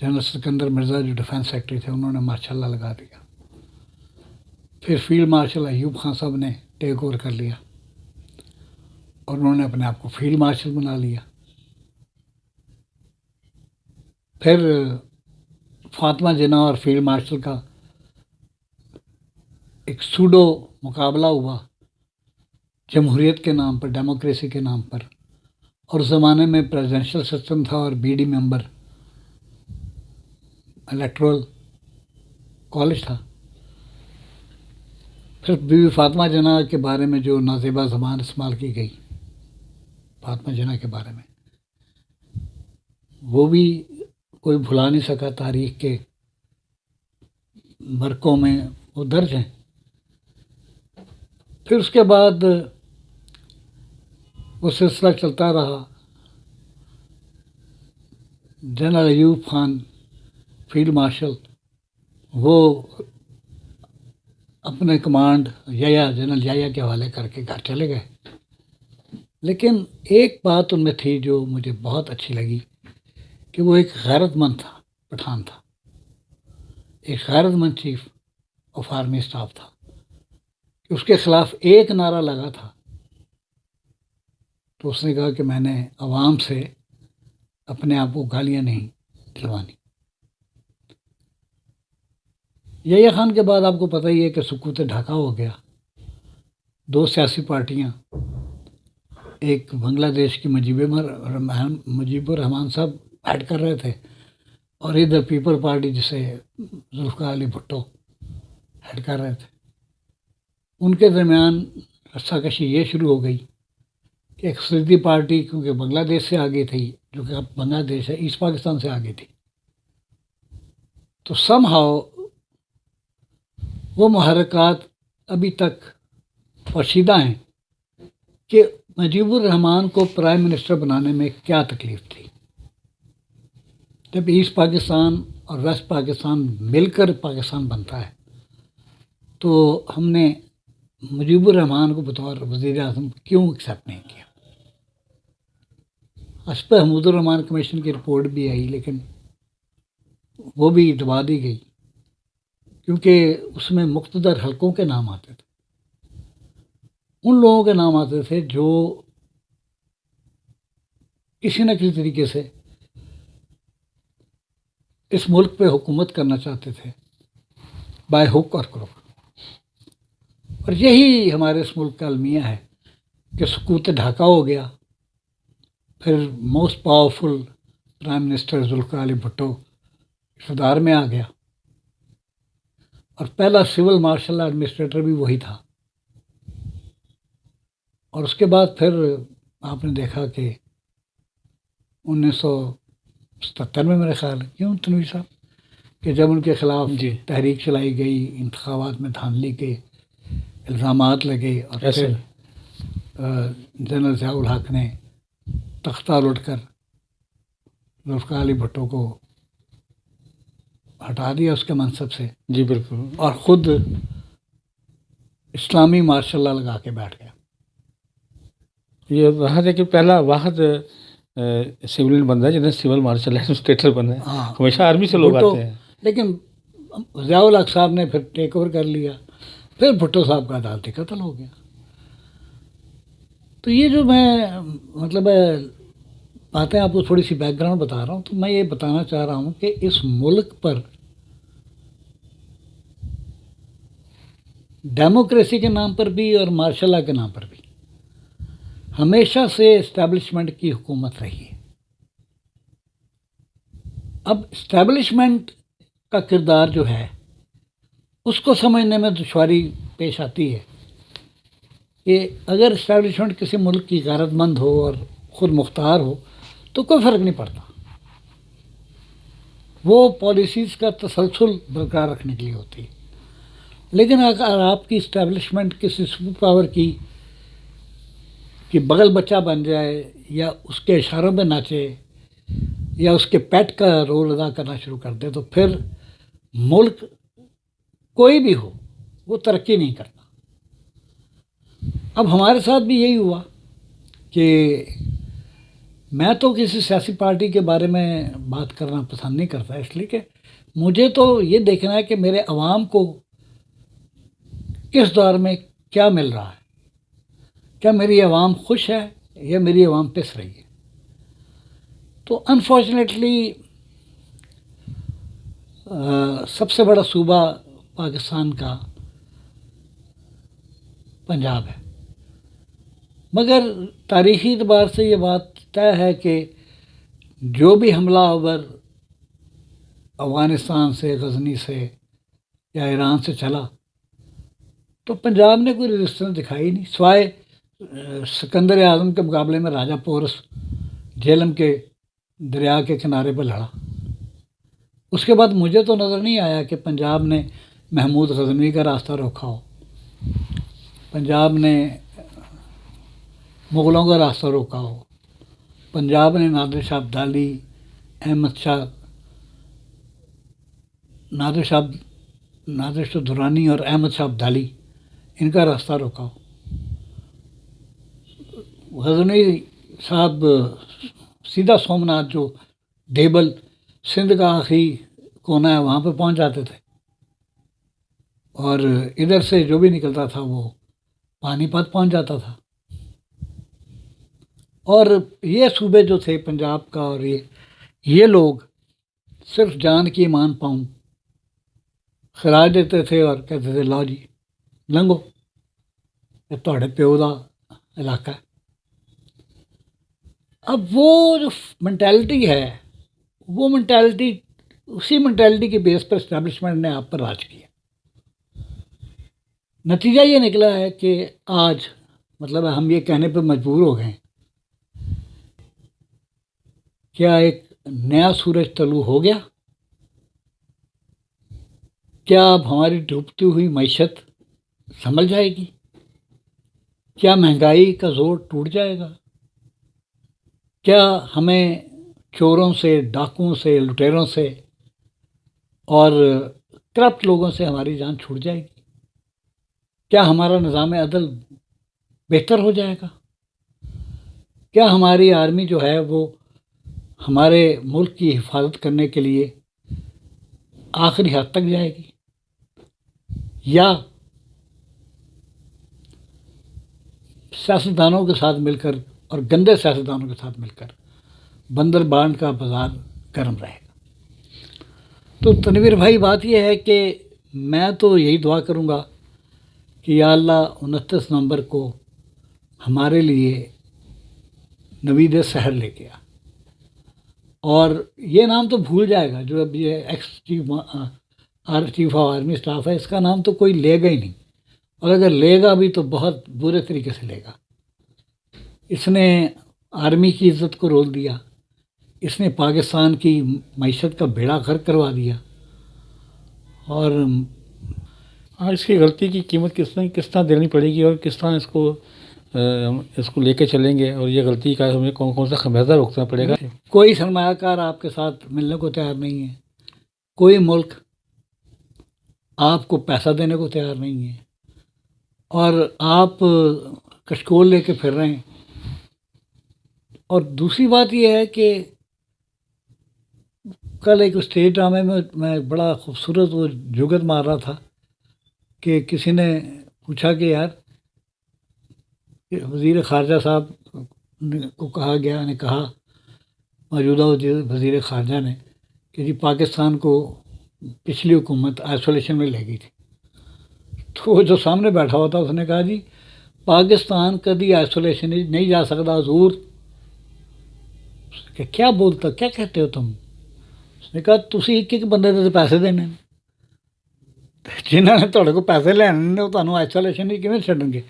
General Sikandar Mirza جو defence secretary تھے انہوں نے ماشاء اللہ لگا دیا. پھر فیلڈ مارشل ایوب خان صاحب نے ٹیک اوور کر لیا اور انہوں نے اپنے آپ کو فیلڈ مارشل بنا لیا. پھر فاطمہ جناح اور فیلڈ مارشل کا ایک سوڈو مقابلہ ہوا جمہوریت کے نام پر، ڈیموکریسی کے نام پر، اور زمانے میں پریزیڈنشل سسٹم تھا اور بی ڈی ممبر الیکٹرل کالج تھا. پھر بی بی فاطمہ جناح کے بارے میں جو نازیبا زبان استعمال کی گئی فاطمہ جناح کے بارے میں، وہ بھی کوئی بھلا نہیں سکا. تاریخ کے برقوں میں وہ درج ہیں. پھر اس کے بعد وہ سلسلہ چلتا رہا. General Ayub Khan field marshal وہ اپنے کمانڈ جنرل یحییٰ کے حوالے کر کے گھر چلے گئے. لیکن ایک بات ان میں تھی جو مجھے بہت اچھی لگی کہ وہ ایک غیرت مند تھا، پٹھان تھا، ایک غیرت مند چیف آف آرمی اسٹاف تھا کہ اس کے خلاف ایک نعرہ لگا تھا تو اس نے کہا کہ میں نے عوام سے اپنے آپ کو گالیاں نہیں دلوانی. یحییٰ خان کے بعد آپ کو پتہ ہی ہے کہ سکوت ڈھاکہ ہو گیا. دو سیاسی پارٹیاں، ایک بنگلہ دیش کی مجیب الرحمان صاحب ہیڈ کر رہے تھے اور ادھر پیپل پارٹی جسے ذوالفقار علی بھٹو ہیڈ کر رہے تھے. ان کے درمیان رسہ کشی یہ شروع ہو گئی کہ اقلیتی پارٹی کیونکہ بنگلہ دیش سے آگے تھی، جو کہ اب بنگلہ دیش ہے، ایسٹ پاکستان سے آگے تھی، تو سم ہاؤ وہ محرکات ابھی تک پوشیدہ ہیں کہ مجیب الرحمان کو پرائم منسٹر بنانے میں کیا تکلیف تھی. جب ایسٹ پاکستان اور ویسٹ پاکستان مل کر پاکستان بنتا ہے تو ہم نے مجیب الرحمان کو بطور وزیر اعظم کیوں ایکسیپٹ نہیں کیا. اس پہ حمود الرحمان کمیشن کی رپورٹ بھی آئی لیکن وہ بھی دبا دی گئی کیونکہ اس میں مقتدر حلقوں کے نام آتے تھے. ان لوگوں کے نام آتے تھے جو کسی نہ کسی طریقے سے اس ملک پہ حکومت کرنا چاہتے تھے بائی ہک اور کروک. اور یہی ہمارے اس ملک کا المیہ ہے کہ سکوت ڈھاکہ ہو گیا. پھر most powerful prime minister Zulfikar Ali Bhutto اقتدار میں آ گیا اور پہلا سول مارشل ایڈمنسٹریٹر بھی وہی تھا. اور اس کے بعد پھر آپ نے دیکھا کہ 1977 میں میرے خیال ہے، کیوں تنویر صاحب، کہ جب ان کے خلاف تحریک چلائی گئی، انتخابات میں دھاندلی کے الزامات لگے اور پھر جنرل ضیاء الحق نے تختہ الٹ کر ذوالفقار علی بھٹو کو ہٹا دیا اس کے منصب سے. جی بالکل. اور خود اسلامی مارشل لا لگا کے بیٹھ گیا. یہ رہا تھا کہ پہلا واحد سولین بندہ ہے جنہیں سول مارشل ایڈمنسٹریٹر بنا ہے. ہمیشہ آرمی سے لوگ آتے ہیں لیکن ضیاء الحق صاحب نے پھر ٹیک اوور کر لیا. پھر بھٹو صاحب کا عدالتی قتل ہو گیا. تو یہ جو میں مطلب باتیں آپ کو تھوڑی سی بیک گراؤنڈ بتا رہا ہوں، تو میں یہ بتانا چاہ رہا ہوں کہ اس ملک پر ڈیموکریسی کے نام پر بھی اور مارشل لا کے نام پر بھی ہمیشہ سے اسٹیبلشمنٹ کی حکومت رہی ہے. اب اسٹیبلشمنٹ کا کردار جو ہے اس کو سمجھنے میں دشواری پیش آتی ہے کہ اگر اسٹیبلشمنٹ کسی ملک کی غیرت مند ہو اور خود مختار ہو تو کوئی فرق نہیں پڑتا، وہ پالیسیز کا تسلسل برقرار رکھنے کے لیے ہوتی ہے. لیکن اگر آپ کی اسٹیبلشمنٹ کسی سپر پاور کی کہ بغل بچہ بن جائے یا اس کے اشاروں پہ ناچے یا اس کے پیٹ کا رول ادا کرنا شروع کر دے تو پھر ملک کوئی بھی ہو وہ ترقی نہیں کرتا. اب ہمارے ساتھ بھی یہی ہوا کہ میں تو کسی سیاسی پارٹی کے بارے میں بات کرنا پسند نہیں کرتا، اس لیے کہ مجھے تو یہ دیکھنا ہے کہ میرے عوام کو کس دور میں کیا مل رہا ہے، کیا میری عوام خوش ہے یا میری عوام پس رہی ہے۔ تو انفارچونیٹلی سب سے بڑا صوبہ پاکستان کا پنجاب ہے، مگر تاریخی اعتبار سے یہ بات طے ہے کہ جو بھی حملہ آور افغانستان سے، غزنی سے یا ایران سے چلا تو پنجاب نے کوئی ریزسٹنس دکھائی نہیں، سوائے سکندر اعظم کے مقابلے میں راجہ پورس جہلم کے دریا کے کنارے پہ لڑا۔ اس کے بعد مجھے تو نظر نہیں آیا کہ پنجاب نے محمود غزنوی کا راستہ روکا ہو، پنجاب نے مغلوں کا راستہ روکا ہو، پنجاب نے نادر شاہ ابدالی، نادر شاہ درانی اور احمد شاہ ابدالی ان کا راستہ روکا ہو۔ غزنوی صاحب سیدھا سومناتھ جو دیبل سندھ کا آخری کونا ہے وہاں پہ پہنچ جاتے تھے، اور ادھر سے جو بھی نکلتا تھا وہ پانی پت پہنچ جاتا تھا۔ اور یہ صوبے جو تھے پنجاب کا، اور یہ لوگ صرف جان کی ایمان پاؤں خراج دیتے تھے اور کہتے تھے لو جی لنگو، یہ تھوڑے پیو دا علاقہ ہے۔ اب وہ جو مینٹیلٹی ہے، وہ مینٹیلٹی اسی مینٹیلٹی کے بیس پر اسٹیبلشمنٹ نے آپ پر راج کیا۔ نتیجہ یہ نکلا ہے کہ آج مطلب ہم یہ کہنے پہ مجبور ہو گئے ہیں، کیا ایک نیا سورج طلوع ہو گیا؟ کیا اب ہماری ڈوبتی ہوئی معیشت سنبھل جائے گی؟ کیا مہنگائی کا زور ٹوٹ جائے گا؟ کیا ہمیں چوروں سے، ڈاکوؤں سے، لٹیروں سے اور کرپٹ لوگوں سے ہماری جان چھوٹ جائے گی؟ کیا ہمارا نظام عدل بہتر ہو جائے گا؟ کیا ہماری آرمی جو ہے وہ ہمارے ملک کی حفاظت کرنے کے لیے آخری حد تک جائے گی، یا سیاستدانوں کے ساتھ مل کر اور گندے سیاستدانوں کے ساتھ مل کر بندر بانڈ کا بازار گرم رہے گا؟ تو تنویر بھائی بات یہ ہے کہ میں تو یہی دعا کروں گا کہ یا اللہ 29 نومبر کو ہمارے لیے نوید سحر لے کے آ، اور یہ نام تو بھول جائے گا جو اب یہ x chief of army staff ہے، اس کا نام تو کوئی لے گا ہی نہیں، اور اگر لے گا بھی تو بہت برے طریقے سے لے گا۔ اس نے آرمی کی عزت کو رول دیا، اس نے پاکستان کی معیشت کا بیڑا غرق کروا دیا، اور اس کی غلطی کی قیمت کس طرح دینی پڑے گی، اور کس طرح اس کو لے کے چلیں گے، اور یہ غلطی کا ہمیں کون سا خمیازہ بھگتنا پڑے گا۔ کوئی سرمایہ کار آپ کے ساتھ ملنے کو تیار نہیں ہے، کوئی ملک آپ کو پیسہ دینے کو تیار نہیں ہے، اور آپ کشکول لے کے پھر رہے ہیں۔ اور دوسری بات یہ ہے کہ کل ایک اسٹیج ڈرامے میں بڑا خوبصورت وہ جگت مار رہا تھا کہ کسی نے پوچھا کہ یار وزیر خارجہ صاحب کو کہا موجودہ وزیر خارجہ نے کہ جی پاکستان کو پچھلی حکومت آئسولیشن میں لے گئی تھی، تو وہ جو سامنے بیٹھا ہوا تھا اس نے کہا جی پاکستان کدی آئسولیشن نہیں جا سکتا حضور۔ کہ کیا بولتا، کیا کہتے ہو تم؟ اس نے کہا تسی ایک بندے دے پیسے دینے، جنہوں نے تھوڑے کو پیسے لینے وہ تمہیں آئسولیشن ہی کیویں چھڈن گے؟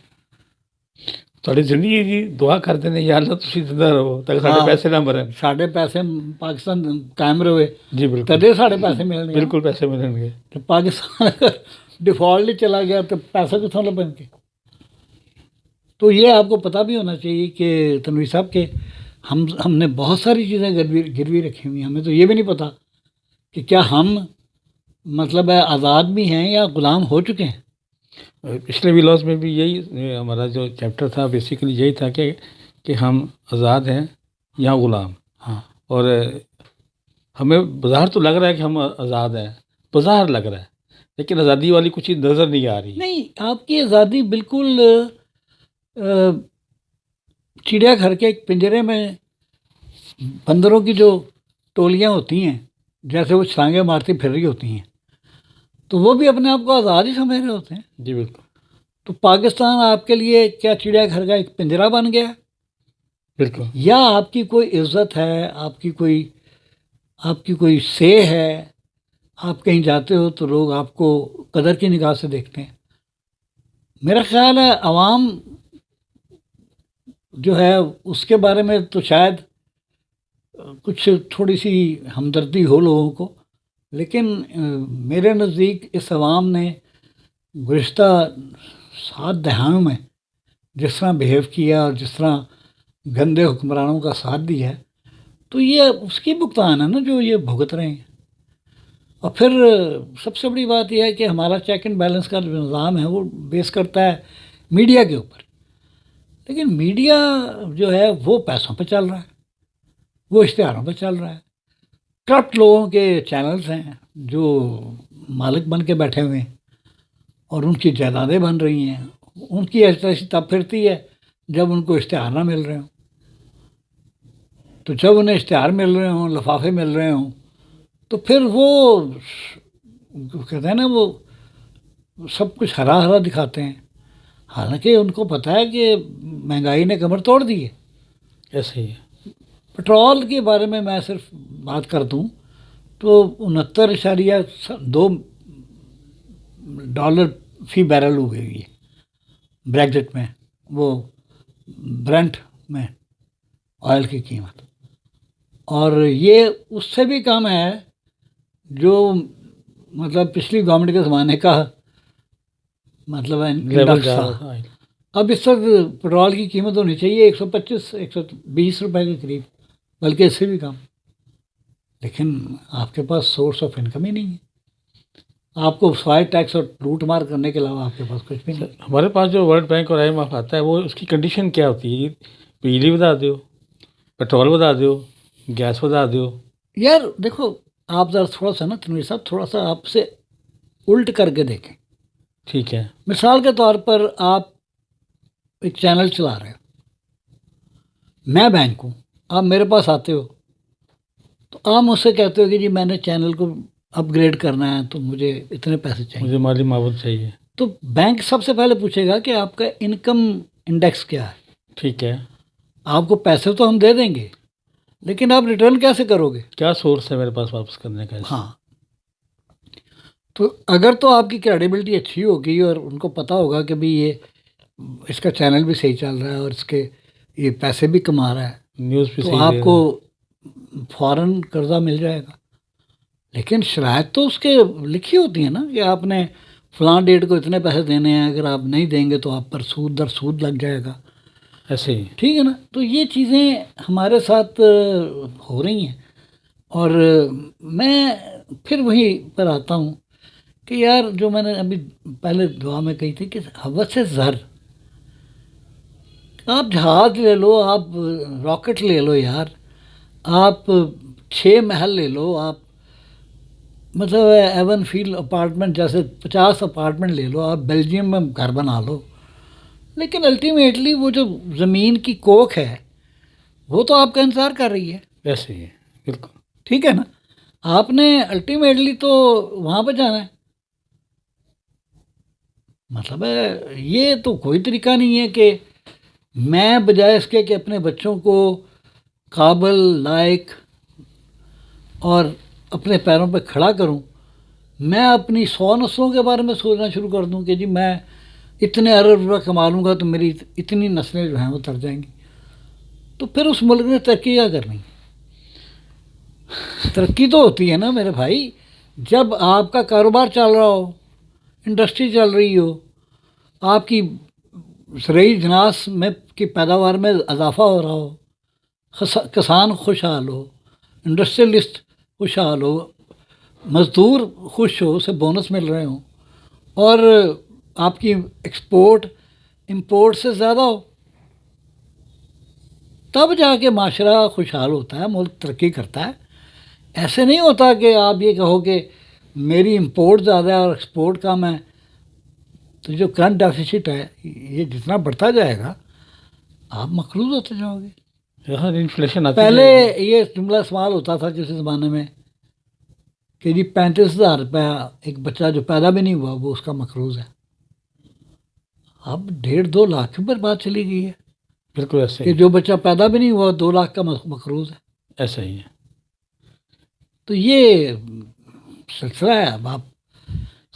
تھوڑی زندگی جی دعا کرتے ہیں یا اللہ تسی زندہ رہو تاکہ سارے پیسے نہ مرن، سارے پیسے پاکستان قائم رہے، جی بالکل، تدے سارے پیسے ملیں گے۔ بالکل پیسے ملیں گے۔ تو پاکستان اگر ڈیفالٹ ہی چلا گیا تو پیسہ کتوں لبیں گے؟ تو یہ آپ کو پتہ بھی ہونا چاہیے کہ تنویر صاحب کہ ہم نے بہت ساری چیزیں گروی رکھی ہوئی ہیں، ہمیں تو یہ بھی نہیں پتہ کہ کیا ہم مطلب ہے آزاد بھی ہیں یا غلام ہو چکے ہیں۔ پچھلے ویلاز میں بھی یہی ہمارا جو چیپٹر تھا بیسیکلی یہی تھا کہ ہم آزاد ہیں یہاں غلام. ہاں اور ہمیں بظاہر تو لگ رہا ہے کہ ہم آزاد ہیں، بظاہر لگ رہا ہے، لیکن آزادی والی کچھ چیز نظر نہیں آ رہی. نہیں، آپ کی آزادی بالکل چڑیا گھر کے ایک پنجرے میں بندروں کی جو ٹولیاں ہوتی ہیں، جیسے وہ چھلانگیں مارتی پھر رہی ہوتی ہیں، تو وہ بھی اپنے آپ کو آزاد ہی سمجھ رہے ہوتے ہیں. جی بالکل. تو پاکستان آپ کے لیے کیا چڑیا گھر کا ایک پنجرہ بن گیا، بالکل. یا آپ کی کوئی عزت ہے، آپ کی کوئی سے ہے، آپ کہیں جاتے ہو تو لوگ آپ کو قدر کی نگاہ سے دیکھتے ہیں؟ میرا خیال ہے عوام جو ہے اس کے بارے میں تو شاید کچھ تھوڑی سی ہمدردی ہو لوگوں کو، لیکن میرے نزدیک اس عوام نے گزشتہ 7 دہائیوں میں جس طرح بیہیو کیا اور جس طرح گندے حکمرانوں کا ساتھ دیا ہے، تو یہ اس کی بھگتان ہے نا جو یہ بھگت رہے ہیں. اور پھر سب سے بڑی بات یہ ہے کہ ہمارا چیک اینڈ بیلنس کا جو نظام ہے وہ بیس کرتا ہے میڈیا کے اوپر، لیکن میڈیا جو ہے وہ پیسوں پہ چل رہا ہے، وہ اشتہاروں پہ چل رہا ہے. کرپٹ لوگوں کے چینلز ہیں جو مالک بن کے بیٹھے ہوئے ہیں اور ان کی جائیدادیں بن رہی ہیں. ان کی ایسی تب پھرتی ہے جب ان کو اشتہار نہ مل رہے ہوں. تو جب انہیں اشتہار مل رہے ہوں، لفافے مل رہے ہوں، تو پھر وہ کہتے ہیں نا وہ سب کچھ ہرا ہرا دکھاتے ہیں، حالانکہ ان کو پتہ ہے کہ مہنگائی نے کمر توڑ دی ہے. ایسے ہی ہے. پٹرول کے بارے میں صرف بات کر دوں تو 69.2 فی بیرل ہو گئی ہے بریگزٹ میں، وہ برنٹ میں آئل کی قیمت، اور یہ اس سے بھی کم ہے جو مطلب پچھلی گورنمنٹ کے زمانے کا مطلب ہے لیول انڈیکس جا تھا. رہا ہے. اب اس وقت پٹرول کی قیمت ہونی چاہیے 125-120 روپے کے قریب، بلکہ اس سے بھی کم. لیکن آپ کے پاس سورس آف انکم ہی نہیں ہے، آپ کو سوائے ٹیکس اور لوٹ مار کرنے کے علاوہ آپ کے پاس کچھ بھی نہیں. ہمارے پاس جو ورلڈ بینک اور آئی ایم ایف آتا ہے وہ اس کی کنڈیشن کیا ہوتی ہے؟ بجلی بتا دو، پٹرول بتا دو، گیس بتا دو. یار دیکھو، آپ ذرا تھوڑا سا نا تنویر صاحب، تھوڑا سا آپ سے الٹ کر کے دیکھیں. ٹھیک ہے. مثال کے طور پر آپ ایک چینل چلا رہے ہو، میں بینک ہوں، آپ میرے پاس آتے ہو تو آپ مجھ سے کہتے ہو کہ جی میں نے چینل کو اپ گریڈ کرنا ہے تو مجھے اتنے پیسے چاہیے. مجھے مالی معاوضہ چاہیے. تو بینک سب سے پہلے پوچھے گا کہ آپ کا انکم انڈیکس کیا ہے. ٹھیک ہے. آپ کو پیسے تو ہم دے دیں گے، لیکن آپ ریٹرن کیسے کرو گے؟ کیا سورس ہے میرے پاس واپس کرنے کا؟ ہاں، تو اگر تو آپ کی کریڈیبلٹی اچھی ہوگی اور ان کو پتہ ہوگا کہ بھئی یہ اس کا چینل بھی صحیح چل رہا ہے اور اس کے یہ پیسے بھی کما رہا ہے، نیوز بھی تو صحیح آپ دے کو رہا فوراً قرضہ مل جائے گا. لیکن شرائط تو اس کے لکھی ہوتی ہیں نا کہ آپ نے فلاں ڈیٹ کو اتنے پیسے دینے ہیں، اگر آپ نہیں دیں گے تو آپ پر سود در سود لگ جائے گا. ہے. ایسے ہی. ٹھیک ہے نا. تو یہ چیزیں ہمارے ساتھ ہو رہی ہیں، اور میں پھر وہیں پر آتا ہوں کہ یار جو میں نے ابھی پہلے دعا میں کہی تھی کہ حوث زر، آپ جہاز لے لو، آپ راکٹ لے لو یار، آپ 6 محل لے لو، آپ مطلب ایون فیلڈ اپارٹمنٹ جیسے 50 اپارٹمنٹ لے لو، آپ بیلجیم میں گھر بنا لو، لیکن الٹیمیٹلی وہ جو زمین کی کوکھ ہے وہ تو آپ کا انتظار کر رہی ہے. ایسے ہی ہے. بالکل. ٹھیک ہے نا. آپ نے الٹیمیٹلی تو وہاں پہ جانا ہے. مطلب ہے یہ تو کوئی طریقہ نہیں ہے کہ میں بجائے اس کے کہ اپنے بچوں کو قابل، لائق اور اپنے پیروں پہ کھڑا کروں، میں اپنی 100 نسلوں کے بارے میں سوچنا شروع کر دوں کہ جی میں اتنے ارب روپے کما لوں گا تو میری اتنی نسلیں جو ہیں وہ تر جائیں گی. تو پھر اس ملک نے ترقی کیا کرنی؟ ترقی تو ہوتی ہے نا میرے بھائی جب آپ کا کاروبار چل رہا ہو، انڈسٹری چل رہی ہو، آپ کی زرعی جناس میں کی پیداوار میں اضافہ ہو رہا ہو، کسان خوشحال ہو، انڈسٹریلسٹ خوشحال ہو، مزدور خوش ہو، اسے بونس مل رہے ہوں، اور آپ کی ایکسپورٹ امپورٹ سے زیادہ ہو، تب جا کے معاشرہ خوشحال ہوتا ہے، ملک ترقی کرتا ہے. ایسے نہیں ہوتا کہ آپ یہ کہو کہ میری امپورٹ زیادہ ہے اور ایکسپورٹ کم ہے، تو جو کرنٹ ڈیفیسٹ ہے یہ جتنا بڑھتا جائے گا آپ مقروض ہوتے جاؤ گے. یہاں انفلیشن آتی پہلے جائے گی. یہ جملہ سوال ہوتا تھا کسی زمانے میں کہ جی 35,000 روپیہ ایک بچہ جو پیدا بھی نہیں ہوا وہ اس کا مقروض ہے. اب 1.5-2 لاکھ پر بات چلی گئی ہے بالکل ایسے کہ ہی جو بچہ پیدا بھی نہیں ہوا 2 لاکھ کا مقروض ہے. ایسا ہی ہے. تو یہ سلسلہ ہے. اب آپ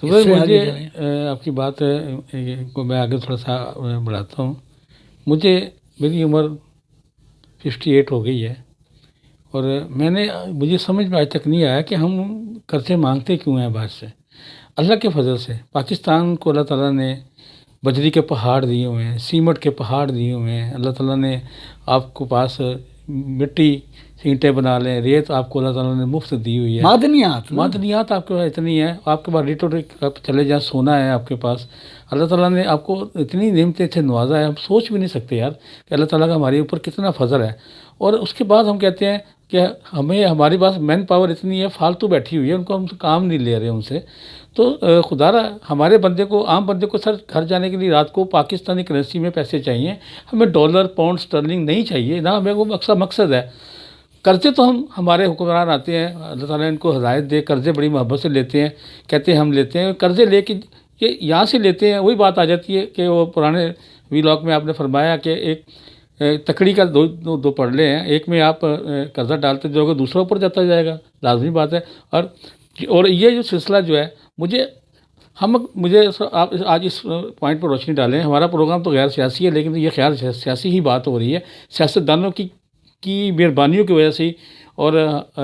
تو اس سے مجھے آگے جائیں. آپ کی بات کو میں آگے تھوڑا سا بڑھاتا ہوں. مجھے میری عمر 58 ہو گئی ہے، اور مجھے سمجھ میں آج تک نہیں آیا کہ ہم قرضے مانگتے کیوں ہیں باہر سے. اللہ کے فضل سے پاکستان کو اللہ تعالیٰ نے بجری کے پہاڑ دیے ہوئے ہیں، سیمٹ کے پہاڑ دیے ہوئے ہیں. اللہ تعالیٰ نے آپ کو پاس مٹی سے اینٹیں بنا لیں، ریت آپ کو اللہ تعالیٰ نے مفت دی ہوئی ہے. معدنیات معدنیات آپ کے پاس اتنی ہیں، آپ کے پاس ریٹو چلے جائیں، سونا ہے آپ کے پاس. اللہ تعالیٰ نے آپ کو اتنی نعمتیں سے نوازا ہے، ہم سوچ بھی نہیں سکتے یار کہ اللہ تعالیٰ کا ہمارے اوپر کتنا فضل ہے. اور اس کے بعد ہم کہتے ہیں کہ ہمارے پاس مین پاور اتنی ہے، فالتو بیٹھی ہوئی ہے، ان کو ہم کام نہیں لے رہے ان سے. تو خدا را ہمارے بندے کو، عام بندے کو سر گھر جانے کے لیے رات کو پاکستانی کرنسی میں پیسے چاہیے. ہمیں ڈالر پاؤنڈ اسٹرلنگ نہیں چاہیے نہ، ہمیں وہ مقصد ہے. قرضے تو ہمارے حکمران آتے ہیں، اللہ تعالیٰ ان کو ہدایت دے، قرضے بڑی محبت سے لیتے ہیں، کہتے ہیں ہم لیتے ہیں قرضے، لے کے یہ یہاں سے لیتے ہیں. وہی بات آ جاتی ہے کہ وہ پرانے ویلاگ میں آپ نے فرمایا کہ ایک تکڑی کا دو پڑلے ہیں، ایک میں آپ قرضہ ڈالتے جاؤ گے دوسرا اوپر جاتا جائے گا، لازمی بات ہے. اور یہ جو سلسلہ جو ہے مجھے آپ آج اس پوائنٹ پر روشنی ڈالیں. ہمارا پروگرام تو غیر سیاسی ہے، لیکن یہ خیال سیاسی ہی بات ہو رہی ہے، سیاستدانوں کی مہربانیوں کی وجہ سے. اور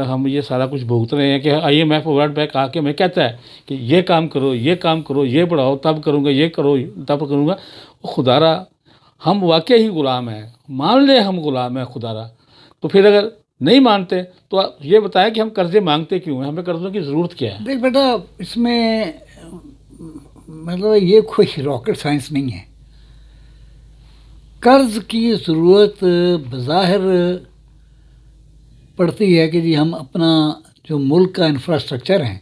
ہم یہ سارا کچھ بھگت رہے ہیں کہ IMF ورلڈ بینک آ کے ہمیں کہتا ہے کہ یہ کام کرو، یہ کام کرو، یہ بڑھاؤ، تب کروں گا، یہ کرو تب کروں گا. خدا را ہم واقعی غلام ہیں، مان لیں ہم غلام ہیں خدا را. تو پھر اگر نہیں مانتے تو آپ یہ بتائیں کہ ہم قرضے مانگتے کیوں ہیں، ہمیں قرضوں کی ضرورت کیا ہے. دیکھ بیٹا، اس میں مطلب یہ کوئی راکٹ سائنس نہیں ہے. قرض کی ضرورت بظاہر پڑتی ہے کہ جی ہم اپنا جو ملک کا انفراسٹرکچر ہے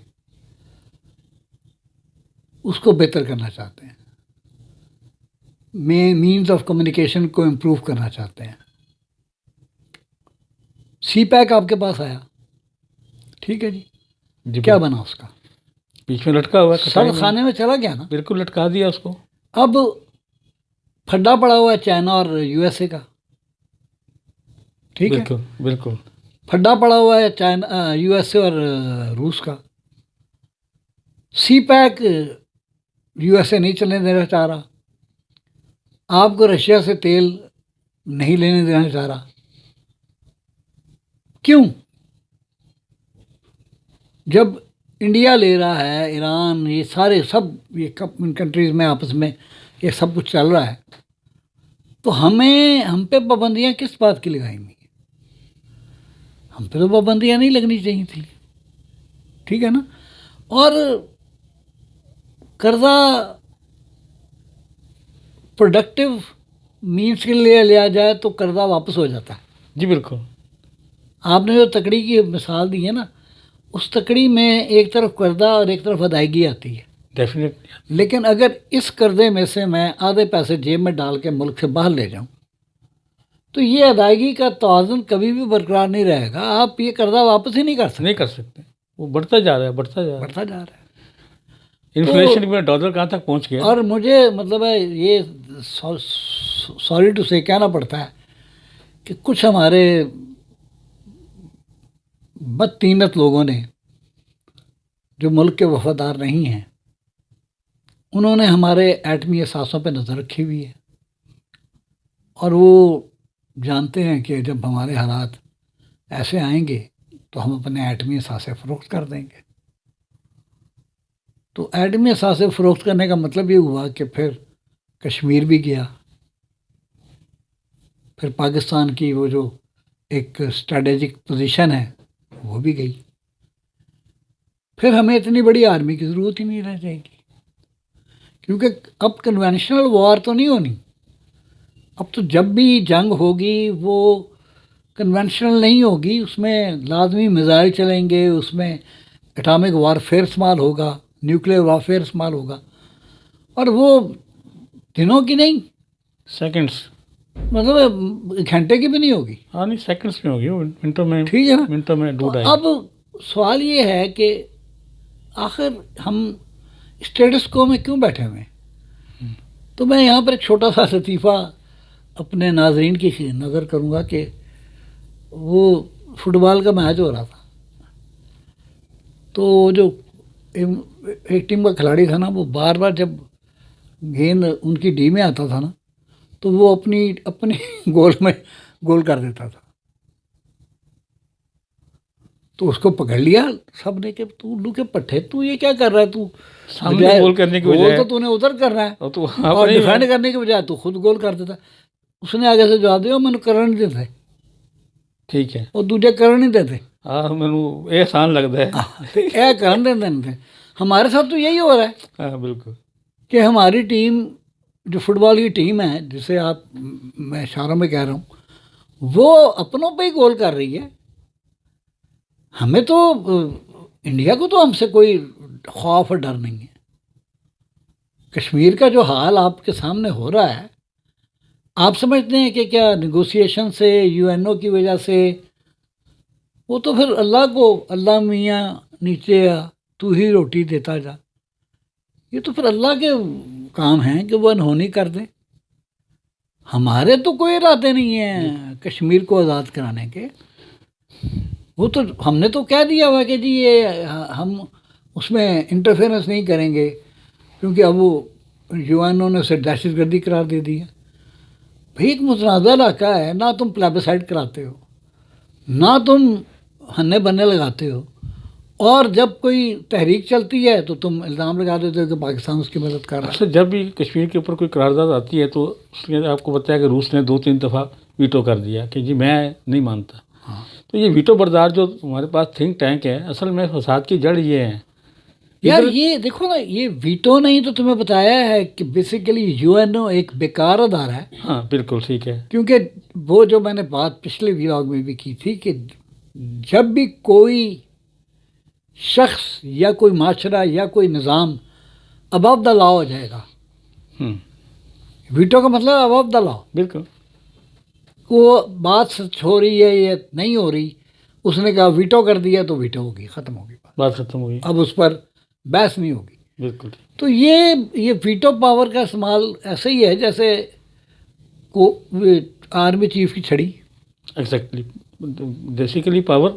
اس کو بہتر کرنا چاہتے ہیں، مینز آف کمیونیکیشن کو امپروو کرنا چاہتے ہیں. سی پیک آپ کے پاس آیا، ٹھیک ہے جی، کیا بنا اس کا؟ بیچ میں لٹکا ہوا ہے، سڑ خانے میں چلا گیا نا. بالکل لٹکا دیا اس کو. اب پھڈا پڑا ہوا ہے چائنا اور USA کا، ٹھیک ہے، بالکل بالکل پھڈا پڑا ہوا ہے چائنا USA اور روس کا. سی پیک USA نہیں چلنے دینا چاہ رہا، آپ کو رشیا سے تیل نہیں لینے دینا چاہ رہا. کیوں؟ جب انڈیا لے رہا ہے، ایران، یہ سارے سب یہ کنٹریز میں آپس میں یہ سب کچھ چل رہا ہے، تو ہم پہ پابندیاں کس بات کی لگائیں گی؟ ہم پہ تو پابندیاں نہیں لگنی چاہیے تھیں، ٹھیک ہے نا. اور قرضہ پروڈکٹیو مینس کے لیے لیا جائے تو قرضہ واپس ہو جاتا ہے. جی بالکل. آپ نے جو تکڑی کی مثال دی ہے نا، اس تکڑی میں ایک طرف قرضہ اور ایک طرف ادائیگی آتی ہے. ڈیفینیٹلی. لیکن اگر اس قرضے میں سے میں آدھے پیسے جیب میں ڈال کے ملک سے باہر لے جاؤں تو یہ ادائیگی کا توازن کبھی بھی برقرار نہیں رہے گا. آپ یہ قرضہ واپس ہی نہیں کر سکتے، وہ بڑھتا جا رہا ہے، بڑھتا جا رہا ہے. انفلیشن میں ڈالر کہاں تک پہنچ گیا. اور مجھے مطلب ہے یہ سوری ٹو سے کہنا پڑتا ہے کہ کچھ ہمارے بدطینت لوگوں نے جو ملک کے وفادار نہیں ہیں، انہوں نے ہمارے ایٹمی اثاثوں پہ نظر رکھی ہوئی ہے، اور وہ جانتے ہیں کہ جب ہمارے حالات ایسے آئیں گے تو ہم اپنے ایٹمی اثاثے فروخت کر دیں گے. تو ایٹمی اثاثے فروخت کرنے کا مطلب یہ ہوا کہ پھر کشمیر بھی گیا، پھر پاکستان کی وہ جو ایک اسٹریٹجک پوزیشن ہے وہ بھی گئی. پھر ہمیں اتنی بڑی آرمی کی ضرورت ہی نہیں رہ جائے گی، کیونکہ اب کنونشنل وار تو نہیں ہونی. اب تو جب بھی جنگ ہوگی وہ کنونشنل نہیں ہوگی، اس میں لازمی میزائل چلیں گے، اس میں اٹامک وارفیئر استعمال ہوگا، نیوکلیئر وارفیئر استعمال ہوگا، اور وہ دنوں کی نہیں، سیکنڈس، مطلب گھنٹے کی بھی نہیں ہوگی، ہاں نہیں سیکنڈس میں ہوگی، منٹوں میں، ٹھیک ہے نا. منٹوں میں تو ڈوڈ آئے اب سوال یہ ہے کہ آخر ہم اسٹیٹس کو میں کیوں بیٹھے ہوئے ہیں؟ تو میں یہاں پر ایک چھوٹا سا لطیفہ اپنے ناظرین کی نظر کروں گا کہ وہ فٹ بال کا میچ ہو رہا تھا، تو جو ایک ٹیم کا کھلاڑی تھا نا، وہ بار بار جب گیند ان کی ڈی میں آتا تھا نا، تو وہ اپنی گول میں گول کر دیتا تھا. تو اس کو پکڑ لیا سب نے کہ تو الو کے پٹھے، تو یہ کیا کر رہا ہے، تو سامنے گول کرنے کی گول بجائے، تو تو نے ادھر کرنا ہے اور تو اور ڈیفینڈ کرنے کے بجائے تو خود گول کر دیتا. اس نے آگے سے جواب دیا مینوں کرن نہیں دیتے، ٹھیک ہے، اور دوجے کرن نہیں دیتے، ہاں مینوں یہ آسان لگتا ہے، اے کرن دیتے نہیں تھے. ہمارے ساتھ تو یہی ہو رہا ہے ہاں بالکل، کہ ہماری ٹیم جو فٹ بال کی ٹیم ہے، جسے آپ میں اشاروں میں کہہ رہا ہوں، وہ اپنوں پہ ہی گول کر رہی ہے. ہمیں تو انڈیا کو تو ہم سے کوئی خوف اور ڈر نہیں ہے. کشمیر کا جو حال آپ کے سامنے ہو رہا ہے، آپ سمجھتے ہیں کہ کیا نیگوسیشن سے، یو این او کی وجہ سے، وہ تو پھر اللہ کو، اللہ میاں نیچے آ تو ہی روٹی دیتا جا، یہ تو پھر اللہ کے کام ہیں کہ وہ انہونی کر دے. ہمارے تو کوئی ارادے نہیں ہیں کشمیر کو آزاد کرانے کے. وہ تو ہم نے تو کہہ دیا ہوا کہ جی یہ ہم اس میں انٹرفیئرنس نہیں کریں گے، کیونکہ اب وہ یو این او نے اسے دہشت گردی قرار دے دی ہے. بھائی ایک متنازع علاقہ ہے، نہ تم پلیبسائڈ کراتے ہو، نہ تم ہنے بننے لگاتے ہو، اور جب کوئی تحریک چلتی ہے تو تم الزام لگا دیتے ہو کہ پاکستان اس کی مدد کر رہا ہے. اکثر جب بھی کشمیر کے اوپر کوئی قرارداد آتی ہے تو اس نے آپ کو بتایا کہ روس نے 2-3 دفعہ ویٹو کر دیا کہ جی میں نہیں مانتا. تو یہ ویٹو بردار جو ہمارے پاس تھنک ٹینک ہے، اصل میں فساد کی جڑ یہ ہے. یار یہ دیکھو نا، یہ ویٹو نہیں تو تمہیں بتایا ہے کہ بیسیکلی یو این او ایک بیکار ادارہ ہے. ہاں بالکل ٹھیک ہے، کیونکہ وہ جو میں نے بات پچھلے ولاگ میں بھی کی تھی کہ جب بھی کوئی شخص یا کوئی معاشرہ یا کوئی نظام ابو دا لا ہو جائے گا، ویٹو کا مطلب ابو دا لا، بالکل وہ بات سچ ہو رہی ہے یا نہیں ہو رہی، اس نے کہا ویٹو کر دیا تو ویٹو ہوگی، ختم ہوگی بات ختم ہوئی، اب اس پر بحث نہیں ہوگی. بالکل تو یہ ویٹو پاور کا استعمال ایسے ہی ہے جیسے آرمی چیف کی چھڑی، ایگزیکٹلی، بیسیکلی پاور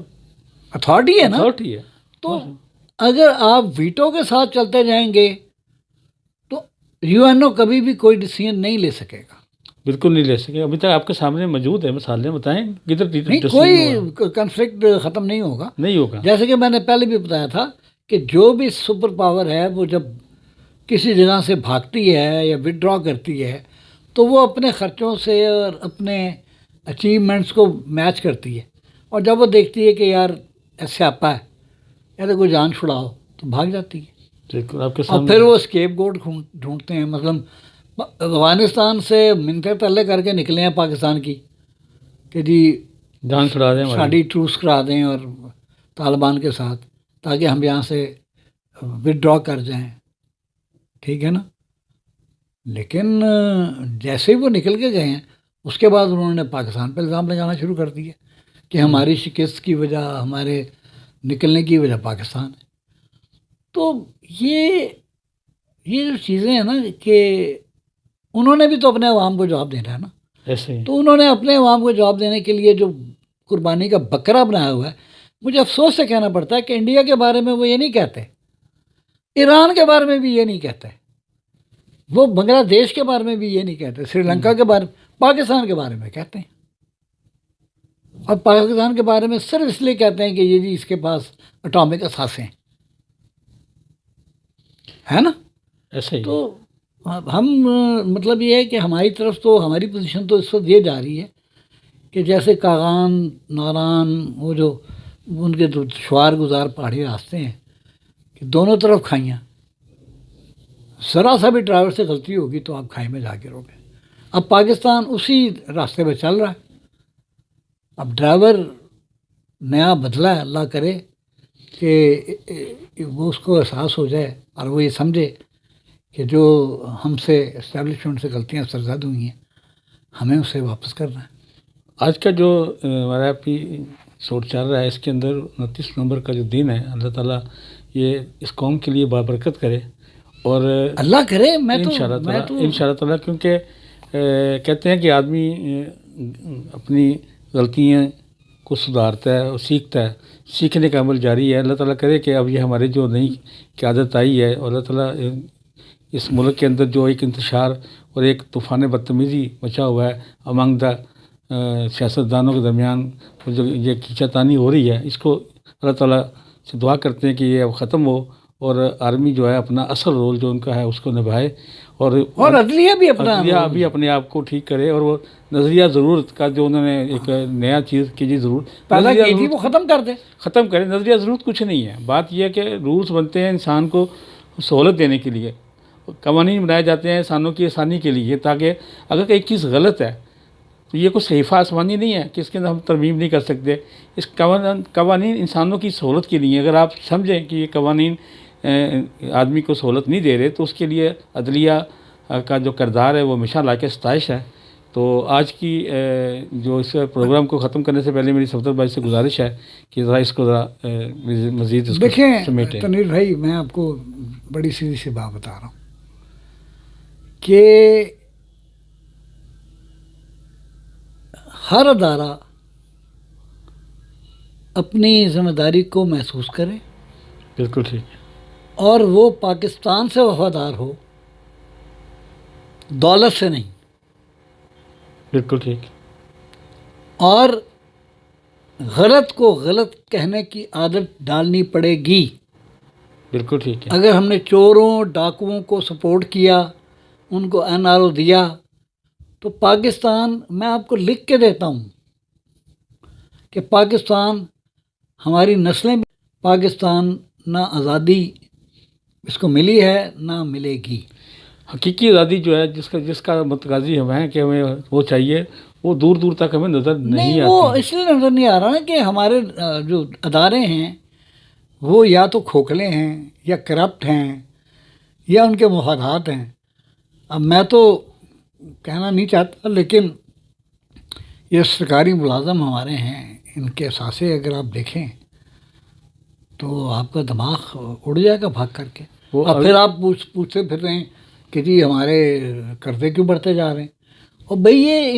اتھارٹی ہے نا. اتھارٹی ہے. تو اگر آپ ویٹو کے ساتھ چلتے جائیں گے تو یو این او کبھی بھی کوئی ڈیسیژن نہیں لے سکے گا. بالکل نہیں لے سکے. ابھی تک آپ کے سامنے موجود ہے مثالیں، بتائیں کدھر نہیں، کوئی کنفلکٹ ختم نہیں ہوگا. نہیں ہوگا. جیسے کہ میں نے پہلے بھی بتایا تھا کہ جو بھی سپر پاور ہے وہ جب کسی جگہ سے بھاگتی ہے یا وڈرا کرتی ہے تو وہ اپنے خرچوں سے اور اپنے اچیومنٹس کو میچ کرتی ہے، اور جب وہ دیکھتی ہے کہ یار ایسے آپا ہے یا تو کوئی جان چھڑاؤ تو بھاگ جاتی ہے. بالکل آپ کے اور سامنے. پھر وہ اسکیپ گوڈ ڈھونڈتے ہیں. مثلا افغانستان سے منتیں تلے کر کے نکلے ہیں پاکستان کی کہ جی جان چھڑا دیں ہماری. شادی ٹروس کرا دیں اور طالبان کے ساتھ، تاکہ ہم یہاں سے وڈرا کر جائیں، ٹھیک ہے نا. لیکن جیسے ہی وہ نکل کے گئے ہیں اس کے بعد انہوں نے پاکستان پہ الزام لگانا شروع کر دیا کہ ہماری شکست کی وجہ، ہمارے نکلنے کی وجہ پاکستان ہے. تو یہ جو چیزیں ہیں نا کہ انہوں نے بھی تو اپنے عوام کو جواب دینا ہے نا. ایسے ہی. تو انہوں نے اپنے عوام کو جواب دینے کے لیے جو قربانی کا بکرا بنایا ہوا ہے، مجھے افسوس سے کہنا پڑتا ہے کہ انڈیا کے بارے میں وہ یہ نہیں کہتے، ایران کے بارے میں بھی یہ نہیں کہتے، وہ بنگلہ دیش کے بارے میں بھی یہ نہیں کہتے، سری لنکا کے بارے میں، پاکستان کے بارے میں کہتے ہیں. اور پاکستان کے بارے میں صرف اس لیے کہتے ہیں کہ یہ جی اس کے پاس اٹامک اثاثے ہیں، ہے نا. ایسے ہی. تو ہم مطلب یہ ہے کہ ہماری طرف تو ہماری پوزیشن تو اس وقت یہ جا رہی ہے کہ جیسے کاغان، ناران، وہ جو ان کے دشوار گزار پہاڑی راستے ہیں کہ دونوں طرف کھائیاں، ذرا سا بھی ڈرائیور سے غلطی ہوگی تو آپ کھائی میں جا کے رو گے. اب پاکستان اسی راستے پہ چل رہا ہے. اب ڈرائیور نیا بدلا ہے، اللہ کرے کہ وہ اس کو احساس ہو جائے اور وہ یہ سمجھے کہ جو ہم سے اسٹیبلشمنٹ سے غلطیاں سرزد ہوئی ہیں ہمیں اسے واپس کرنا ہے۔ آج کا جو ہمارا ایپیسوڈ چل رہا ہے، اس کے اندر 29 نومبر کا جو دن ہے، اللہ تعالیٰ یہ اس قوم کے لیے بابرکت کرے، اور اللہ کرے۔ میں ان تو شاء اللہ میں تعالیٰ تو ان شاء اللہ تعالیٰ کیونکہ کہتے ہیں کہ آدمی اپنی غلطیاں کو سدھارتا ہے اور سیکھتا ہے، سیکھنے کا عمل جاری ہے۔ اللہ تعالیٰ کرے کہ اب یہ ہمارے جو نئی قیادت آئی ہے، اور اللہ تعالیٰ اس ملک کے اندر جو ایک انتشار اور ایک طوفان بدتمیزی مچا ہوا ہے امنگ دا سیاستدانوں کے درمیان، جو یہ کھینچاتانی ہو رہی ہے، اس کو اللہ تعالیٰ سے دعا کرتے ہیں کہ یہ اب ختم ہو، اور آرمی جو ہے اپنا اصل رول جو ان کا ہے اس کو نبھائے، اور عدلیہ بھی اپنا عدلیہ بھی اپنے آپ کو ٹھیک کرے، اور وہ نظریہ ضرورت کا جو انہوں نے ایک نیا چیز کی جی ضرور پیدا نظریہ کی تھی ضرورت وہ ختم کر دے۔ ختم کرے۔ نظریہ ضرورت کچھ نہیں ہے، بات یہ ہے کہ رولس بنتے ہیں انسان کو سہولت دینے کے لیے، قوانین بنائے جاتے ہیں انسانوں کی آسانی کے لیے، تاکہ اگر ایک چیز غلط ہے تو یہ کوئی صحیفہ آسمانی نہیں ہے کہ اس کے اندر ہم ترمیم نہیں کر سکتے۔ اس قوانین انسانوں کی سہولت کے لیے، اگر آپ سمجھیں کہ یہ قوانین آدمی کو سہولت نہیں دے رہے تو اس کے لیے عدلیہ کا جو کردار ہے وہ ہمیشہ لائق ستائش ہے۔ تو آج کی جو اس پروگرام کو ختم کرنے سے پہلے میری صفدر بھائی سے گزارش ہے کہ ذرا اس کو ذرا مزید اس کو دیکھیں سمیٹیں۔ تنویر بھائی، میں آپ کو بڑی سیدھی سی بات بتا رہا ہوں کہ ہر ادارہ اپنی ذمہ داری کو محسوس کرے بالکل ٹھیک ہے، اور وہ پاکستان سے وفادار ہو، دولت سے نہیں۔ بالکل ٹھیک، اور غلط کو غلط کہنے کی عادت ڈالنی پڑے گی۔ بالکل ٹھیک ہے، اگر ہم نے چوروں ڈاکوؤں کو سپورٹ کیا، ان کو این آر او دیا، تو پاکستان، میں آپ کو لکھ کے دیتا ہوں کہ پاکستان، ہماری نسلیں بھی، پاکستان نہ آزادی اس کو ملی ہے نہ ملے گی۔ حقیقی آزادی جو ہے جس کا متقاضی ہم ہیں کہ ہمیں وہ چاہیے، وہ دور دور تک ہمیں نظر نہیں وہ آتی۔ اس لیے نظر نہیں آ رہا نا کہ ہمارے جو ادارے ہیں وہ یا تو کھوکھلے ہیں یا کرپٹ ہیں یا ان کے مفادات ہیں۔ اب میں تو کہنا نہیں چاہتا، لیکن یہ سرکاری ملازم ہمارے ہیں، ان کے اثاثے اگر آپ دیکھیں تو آپ کا دماغ اڑ جائے گا بھاگ کر کے۔ اور پھر آپ پوچھتے پھر رہے ہیں کہ جی ہمارے قرضے کیوں بڑھتے جا رہے ہیں، اور بھئی یہ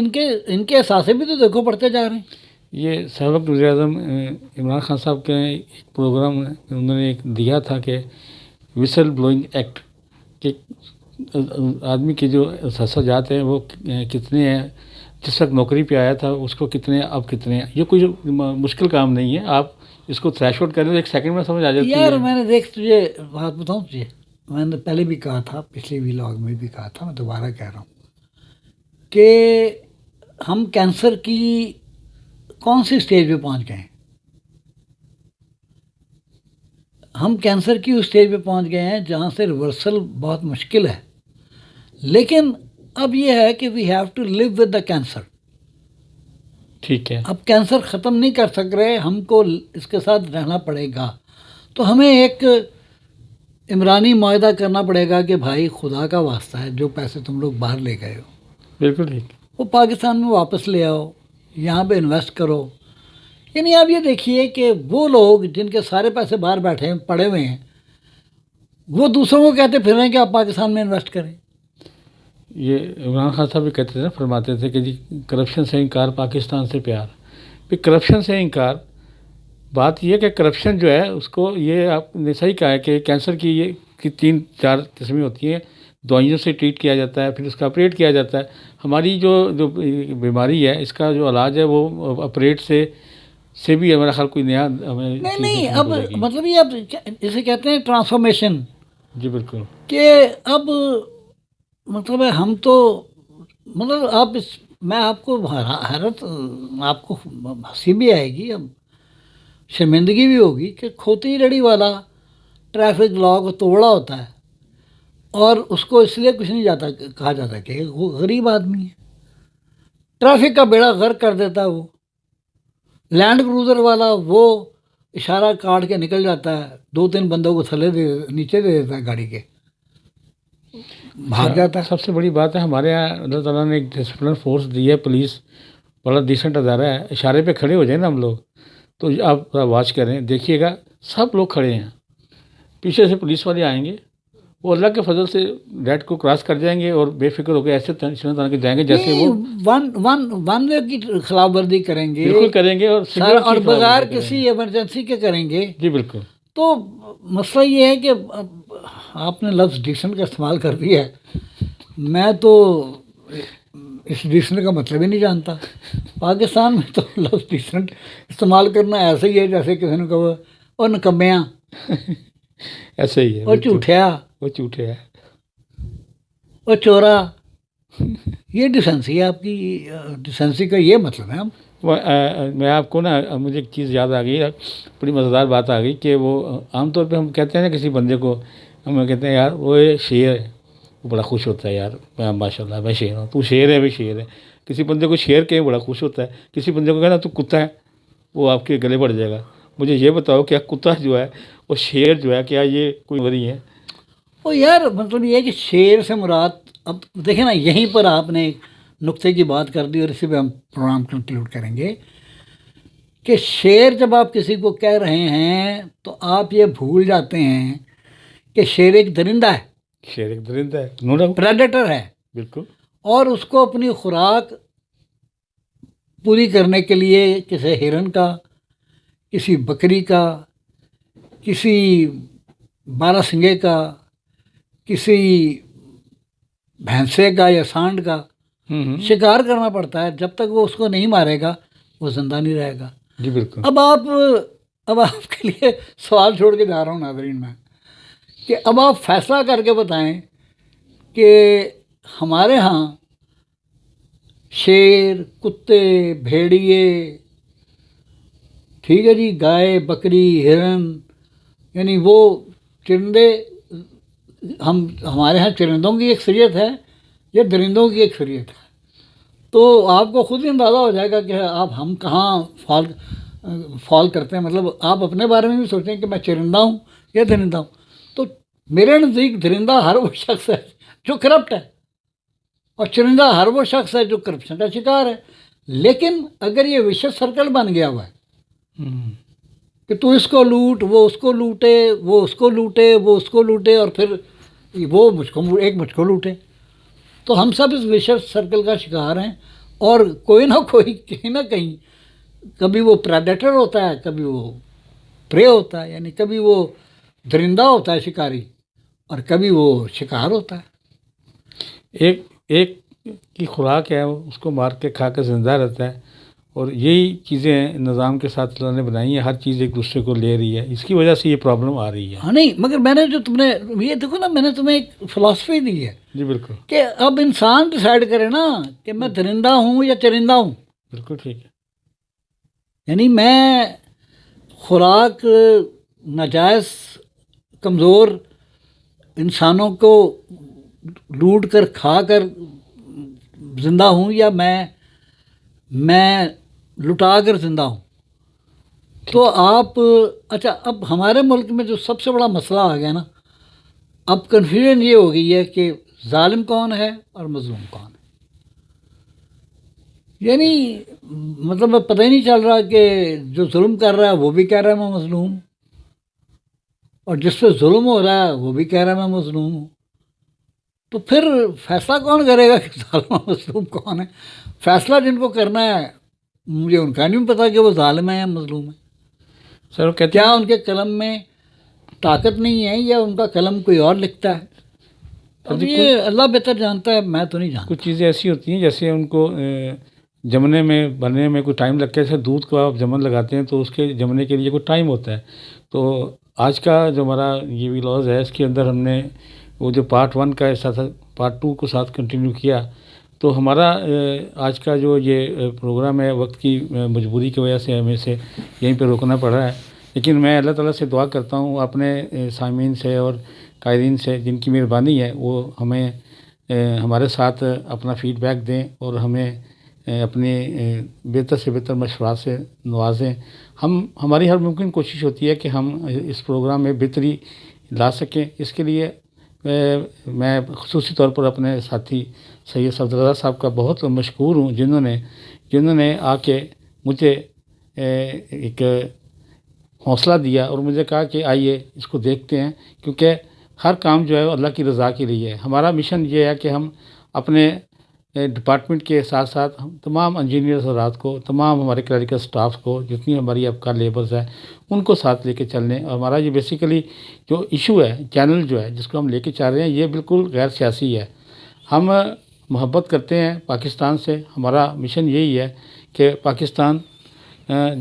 ان کے اثاثے بھی تو دیکھو بڑھتے جا رہے ہیں۔ یہ سابق وزیر اعظم عمران خان صاحب کے ایک پروگرام انہوں نے ایک دیا تھا کہ وسل بلوئنگ ایکٹ، کہ آدمی کے جو احساسات ہیں وہ کتنے ہیں، جس وقت نوکری پہ آیا تھا اس کو کتنے، اب کتنے ہیں۔ یہ کوئی مشکل کام نہیں ہے، آپ اس کو تھریش آؤٹ کریں تو ایک سیکنڈ میں سمجھ آ جاتی ہے۔ یار میں نے دیکھ تجھے بات بتاؤں تجھے، میں نے پہلے بھی کہا تھا، پچھلے ویلاگ میں بھی کہا تھا، میں دوبارہ کہہ رہا ہوں کہ ہم کینسر کی کون سی سٹیج پہ پہنچ گئے ہیں؟ ہم کینسر کی اس سٹیج پہ پہنچ گئے ہیں جہاں سے ریورسل بہت مشکل ہے، لیکن اب یہ ہے کہ we have to live with the cancer. ٹھیک ہے، اب کینسر ختم نہیں کر سک رہے، ہم کو اس کے ساتھ رہنا پڑے گا۔ تو ہمیں ایک عمرانی معاہدہ کرنا پڑے گا کہ بھائی خدا کا واسطہ ہے، جو پیسے تم لوگ باہر لے گئے ہو بالکل ٹھیک، وہ پاکستان میں واپس لے آؤ، یہاں پہ انویسٹ کرو۔ یعنی آپ یہ دیکھیے کہ وہ لوگ جن کے سارے پیسے باہر بیٹھے ہیں، پڑے ہوئے ہیں، وہ دوسروں کو کہتے پھر رہے ہیں کہ آپ پاکستان میں انویسٹ کریں۔ یہ عمران خان صاحب بھی کہتے تھے، فرماتے تھے کہ جی کرپشن سے انکار، پاکستان سے پیار۔ پھر کرپشن سے انکار، بات یہ کہ کرپشن جو ہے اس کو، یہ آپ نے صحیح کہا ہے کہ کینسر کی یہ 3-4 قسمیں ہوتی ہیں، دوائیوں سے ٹریٹ کیا جاتا ہے، پھر اس کا آپریٹ کیا جاتا ہے۔ ہماری جو بیماری ہے اس کا جو علاج ہے وہ آپریٹ سے بھی ہمارا خیال کوئی نیا ہمیں نہیں اب مطلب یہ اب اسے کہتے ہیں ٹرانسفارمیشن، جی بالکل، کہ اب مطلب ہے ہم تو مطلب میں آپ کو حیرت، آپ کو ہنسی بھی آئے گی، اب شرمندگی بھی ہوگی کہ کھوتی ریڑھی والا ٹریفک لا کو توڑا ہوتا ہے اور اس کو اس لیے کچھ نہیں جاتا کہا جاتا کہ وہ غریب آدمی ہے، ٹریفک کا بیڑا غرق کر دیتا ہے وہ، لینڈ کروزر والا وہ اشارہ کاٹ کے نکل جاتا ہے، 2-3 بندوں کو تھلے نیچے دے دیتا ہے گاڑی کے، بھاگ جاتا ہے۔ سب سے بڑی بات ہے ہمارے یہاں اللہ تعالیٰ نے ایک ڈسپلن فورس دی ہے، پولیس بڑا ڈیسنٹ ادارہ ہے، اشارے پہ کھڑے ہو جائیں نا ہم لوگ تو آپ ذرا واچ کریں، دیکھیے گا سب لوگ کھڑے ہیں، پیچھے سے پولیس والے آئیں گے، وہ اللہ کے فضل سے ریڈ کو کراس کر جائیں گے اور بے فکر ہو کے ایسے طرح کے جائیں گے جیسے وہ ون وے کی خلاف ورزی کریں گے، بالکل کریں گے، اور سر، اور بغیر کسی ایمرجنسی کے کریں گے۔ جی بالکل۔ تو مسئلہ یہ ہے کہ آپ نے لفظ ڈیسنٹ کا استعمال کر دیا ہے، میں تو اس ڈیسنٹ کا مطلب ہی نہیں جانتا۔ پاکستان میں تو لفظ ڈیسنٹ استعمال کرنا ایسے ہی ہے جیسے کسی نے کہا اور نکمیاں ایسے ہی ہے، اور جھوٹیا وہ جھوٹے ہے اور چورا، یہ ڈیسنسی ہے آپ کی، ڈیسنسی کا یہ مطلب ہے۔ ہم میں آپ کو نا مجھے ایک چیز یاد آ گئی، بڑی مزیدار بات آ گئی کہ وہ عام طور پہ ہم کہتے ہیں نا کسی بندے کو، ہم کہتے ہیں یار وہ شیر ہے، وہ بڑا خوش ہوتا ہے، یار میں ماشاء اللہ میں شیر ہوں، تو شیر ہے، بھی شیر ہے۔ کسی بندے کو شیر کہیں بڑا خوش ہوتا ہے، کسی بندے کو کہنا تو کتا ہے، وہ آپ کے گلے پڑ جائے گا۔ مجھے یہ بتاؤ کیا کتا جو ہے اور شیر جو ہے کیا یہ کوئی وری ہے؟ وہ یار مطلب یہ ہے کہ شیر سے مراد، اب دیکھیں نا یہیں پر آپ نے ایک نقطے کی بات کر دی اور اسی پہ ہم پروگرام کنکلوڈ کریں گے کہ شیر جب آپ کسی کو کہہ رہے ہیں تو آپ یہ بھول جاتے ہیں کہ شیر ایک درندہ ہے، شیر ایک درندہ ہے، نو ڈاؤٹ، پریڈیٹر ہے، بالکل، اور اس کو اپنی خوراک پوری کرنے کے لیے کسی ہرن کا، کسی بکری کا، کسی بارہ کا، کسی بھینسے کا یا سانڈ کا شکار کرنا پڑتا ہے۔ جب تک وہ اس کو نہیں مارے گا وہ زندہ نہیں رہے گا۔ جی بالکل۔ اب آپ کے لیے سوال چھوڑ کے جا رہا ہوں ناظرین میں، کہ اب آپ فیصلہ کر کے بتائیں کہ ہمارے ہاں شیر، کتے، بھیڑیے، ٹھیک ہے جی، گائے، بکری، ہرن، یعنی وہ چرندے، ہمارے ہاں چرندوں کی ایک اکثریت ہے، یہ درندوں کی ایک اکثریت ہے۔ تو آپ کو خود ہی اندازہ ہو جائے گا کہ ہم کہاں فال کرتے ہیں۔ مطلب آپ اپنے بارے میں بھی سوچیں کہ میں چرندہ ہوں یا درندہ ہوں۔ تو میرے نزدیک درندہ ہر وہ شخص ہے جو کرپٹ ہے، اور چرندہ ہر وہ شخص ہے جو کرپشن کا شکار ہے۔ لیکن اگر یہ وشیس سرکل بن گیا ہوا ہے کہ تو اس کو لوٹ، وہ اس کو لوٹے، وہ اس کو لوٹے، وہ اس کو لوٹے، اور پھر وہ مجھ کو لوٹے، تو ہم سب اس وشیس سرکل کا شکار ہیں۔ اور کوئی نہ کوئی کہیں نہ کہیں کبھی وہ پریڈیٹر ہوتا ہے، کبھی وہ پرے ہوتا ہے، یعنی کبھی وہ درندہ ہوتا ہے شکاری، اور کبھی وہ شکار ہوتا ہے۔ ایک کی خوراک ہے، اس کو مار کے کھا کے زندہ رہتا ہے، اور یہی چیزیں نظام کے ساتھ اللہ نے بنائی ہیں، ہر چیز ایک دوسرے کو لے رہی ہے، اس کی وجہ سے یہ پرابلم آ رہی ہے۔ ہاں نہیں، مگر میں نے جو تم نے یہ دیکھو نا، میں نے تمہیں ایک فلاسفی دی ہے جی بالکل، کہ اب انسان ڈیسائیڈ کرے نا کہ میں درندہ ہوں یا چرندہ ہوں۔ بالکل ٹھیک ہے۔ یعنی میں خوراک ناجائز کمزور انسانوں کو لوٹ کر کھا کر زندہ ہوں، یا میں لٹا کر زندہ ہوں۔ تو آپ اچھا، اب ہمارے ملک میں جو سب سے بڑا مسئلہ آ گیا نا، اب کنفیوژن یہ ہو گئی ہے کہ ظالم کون ہے اور مظلوم کون ہے۔ یعنی مطلب پتہ ہی نہیں چل رہا کہ جو ظلم کر رہا ہے وہ بھی کہہ رہا ہے میں مظلوم ہوں، اور جس پہ ظلم ہو رہا ہے وہ بھی کہہ رہا ہے میں مظلوم ہوں۔ تو پھر فیصلہ کون کرے گا کہ ظالم و مظلوم کون ہے؟ فیصلہ جن کو کرنا ہے، مجھے ان کا نہیں پتا کہ وہ ظالم ہے یا مظلوم ہے۔ سر کہتے کیا ان کے قلم میں طاقت نہیں ہے، یا ان کا قلم کوئی اور لکھتا ہے؟ اب یہ اللہ بہتر جانتا ہے، میں تو نہیں جانتا۔ کچھ چیزیں ایسی ہوتی ہیں جیسے ان کو جمنے میں بننے میں کوئی ٹائم لگتا ہے، جیسے دودھ کو آپ جمن لگاتے ہیں تو اس کے جمنے کے لیے کوئی ٹائم ہوتا ہے۔ تو آج کا جو ہمارا یہ ویلاز ہے، اس کے اندر ہم نے وہ جو پارٹ 1 کا ایسا تھا، پارٹ 2 کو ساتھ کنٹینیو کیا، تو ہمارا آج کا جو یہ پروگرام ہے وقت کی مجبوری کی وجہ سے ہمیں سے یہیں پہ روکنا پڑ رہا ہے۔ لیکن میں اللہ تعالیٰ سے دعا کرتا ہوں اپنے سامعین سے اور قائدین سے، جن کی مہربانی ہے وہ ہمیں ہمارے ساتھ اپنا فیڈ بیک دیں اور ہمیں اپنے بہتر سے بہتر مشورات سے نوازیں. ہماری ہر ممکن کوشش ہوتی ہے کہ ہم اس پروگرام میں بہتری لا سکیں. اس کے لیے میں خصوصی طور پر اپنے ساتھی سید صفدر رضا صاحب کا بہت مشکور ہوں، جنہوں نے آ کے مجھے ایک حوصلہ دیا اور مجھے کہا کہ آئیے اس کو دیکھتے ہیں، کیونکہ ہر کام جو ہے وہ اللہ کی رضا کے لیے ہے. ہمارا مشن یہ ہے کہ ہم اپنے ڈپارٹمنٹ کے ساتھ ساتھ ہم تمام انجینئر حضرات کو، تمام ہمارے کلریکل سٹاف کو، جتنی ہماری اب کا لیبرز ہیں ان کو ساتھ لے کے چلنے. اور ہمارا یہ بیسیکلی جو ایشو ہے، چینل جو ہے جس کو ہم لے کے چل رہے ہیں، یہ بالکل غیر سیاسی ہے. ہم محبت کرتے ہیں پاکستان سے. ہمارا مشن یہی ہے کہ پاکستان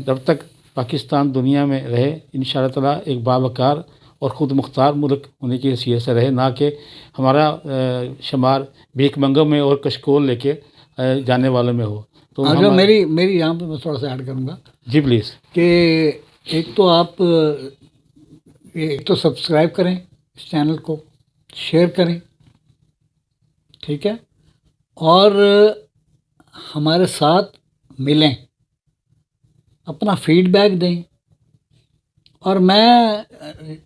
جب تک پاکستان دنیا میں رہے انشاءاللہ تعالیٰ ایک باوقار اور خود مختار ملک ہونے کی حیثیت سے رہے، نہ کہ ہمارا شمار بھیک منگوں میں اور کشکول لے کے جانے والوں میں ہو. تو جو میری یہاں پہ میں تھوڑا سا ایڈ کروں گا جی پلیز. کہ ایک تو سبسکرائب کریں اس چینل کو، شیئر کریں، ٹھیک ہے، اور ہمارے ساتھ ملیں، اپنا فیڈ بیک دیں. اور میں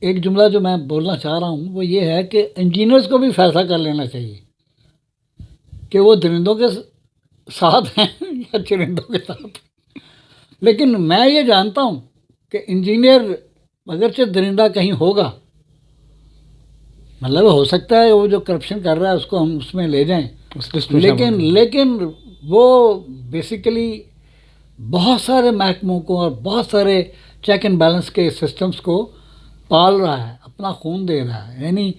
ایک جملہ جو میں بولنا چاہ رہا ہوں وہ یہ ہے کہ انجینئرز کو بھی فیصلہ کر لینا چاہیے کہ وہ درندوں کے ساتھ ہیں یا چرندوں کے ساتھ. لیکن میں یہ جانتا ہوں کہ انجینئر اگرچہ درندہ کہیں ہوگا، مطلب ہو سکتا ہے وہ جو کرپشن کر رہا ہے اس کو ہم اس میں لے جائیں، لیکن وہ بیسیکلی بہت سارے محکموں کو اور بہت سارے چیک اینڈ بیلنس کے سسٹمز کو پال رہا ہے، اپنا خون دے رہا ہے. یعنی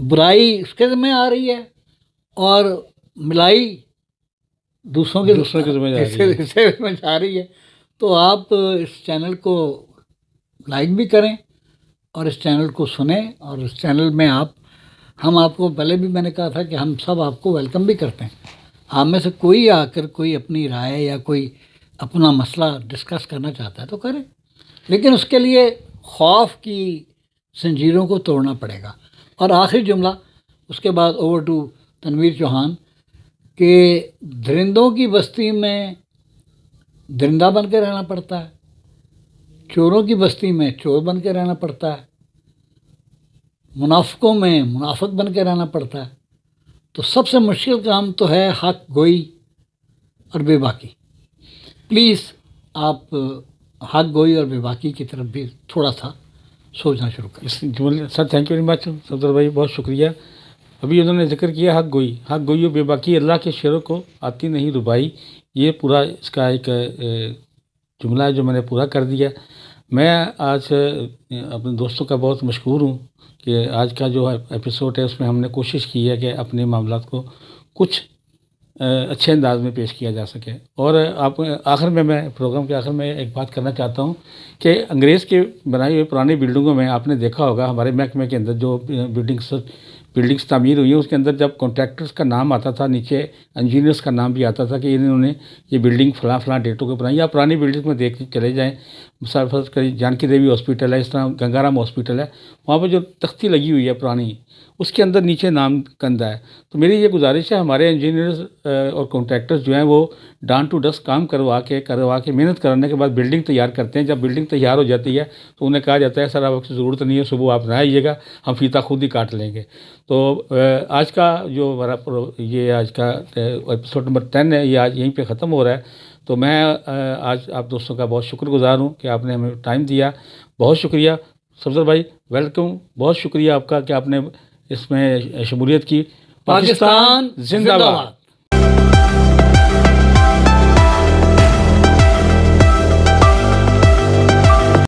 برائی اس کے ذمہ آ رہی ہے اور ملائی دوسروں کے ذمہ آ رہی ہے. تو آپ اس چینل کو لائک بھی کریں اور اس چینل کو سنیں، اور اس چینل میں ہم آپ کو پہلے بھی میں نے کہا تھا کہ ہم سب آپ کو ویلکم بھی کرتے ہیں. آپ میں سے کوئی آ کر کوئی اپنی رائے یا کوئی اپنا مسئلہ ڈسکس کرنا چاہتا ہے تو کریں، لیکن اس کے لیے خوف کی زنجیروں کو توڑنا پڑے گا. اور آخری جملہ اس کے بعد اوور ٹو تنویر چوہان کہ درندوں کی بستی میں درندہ بن کے رہنا پڑتا ہے، چوروں کی بستی میں چور بن کے رہنا پڑتا ہے، منافقوں میں منافق بن کے رہنا پڑتا ہے. تو سب سے مشکل کام تو ہے حق گوئی اور بے باکی. پلیز آپ حق گوئی اور بے باکی کی طرف بھی تھوڑا سا سوچنا شروع کریں. Sir thank you very much Safdar بھائی، بہت شکریہ. ابھی انہوں نے ذکر کیا حق گوئی اور بے باکی، اللہ کے شعروں کو آتی نہیں ربائی. یہ پورا اس کا ایک جملہ ہے جو میں نے پورا کر دیا. میں آج اپنے دوستوں کا بہت مشکور ہوں کہ آج کا جو ایپیسوڈ ہے اس میں ہم نے کوشش کی ہے کہ اپنے معاملات کو کچھ اچھے انداز میں پیش کیا جا سکے. اور آپ آخر میں پروگرام کے آخر میں ایک بات کرنا چاہتا ہوں کہ انگریز کے بنائی ہوئی پرانی بلڈنگوں میں آپ نے دیکھا ہوگا ہمارے محکمے کے اندر جو بلڈنگس تعمیر ہوئی ہیں اس کے اندر جب کانٹریکٹرز کا نام آتا تھا نیچے انجینئرس کا نام بھی آتا تھا کہ انہوں نے یہ بلڈنگ فلاں ڈیٹوں کو بنائی. یا پرانی بلڈنگ میں دیکھ چلے جائیں، مثال فرض کری جانکی دیوی ہاسپٹل ہے، اس طرح گنگارام ہاسپٹل ہے، وہاں پہ جو تختی لگی ہوئی ہے پرانی اس کے اندر نیچے نام کندہ ہے. تو میری یہ گزارش ہے ہمارے انجینئرز اور کانٹریکٹرز جو ہیں وہ ڈان ٹو ڈسٹ کام کروا کے محنت کرنے کے بعد بلڈنگ تیار کرتے ہیں. جب بلڈنگ تیار ہو جاتی ہے تو انہیں کہا جاتا ہے سر آپ کی ضرورت نہیں ہے، صبح آپ نہ آئیے گا، ہم فیتہ خود ہی کاٹ لیں گے. تو آج کا جو ہمارا یہ آج کا ایپیسوڈ نمبر 10 ہے، یہ آج یہیں پہ ختم ہو رہا ہے. تو میں آج آپ دوستوں کا بہت شکر گزار ہوں کہ آپ نے ہمیں ٹائم دیا. بہت شکریہ صفدر بھائی، ویلکم. بہت شکریہ آپ کا کہ آپ نے اس میں شمولیت کی. پاکستان زندہ باد.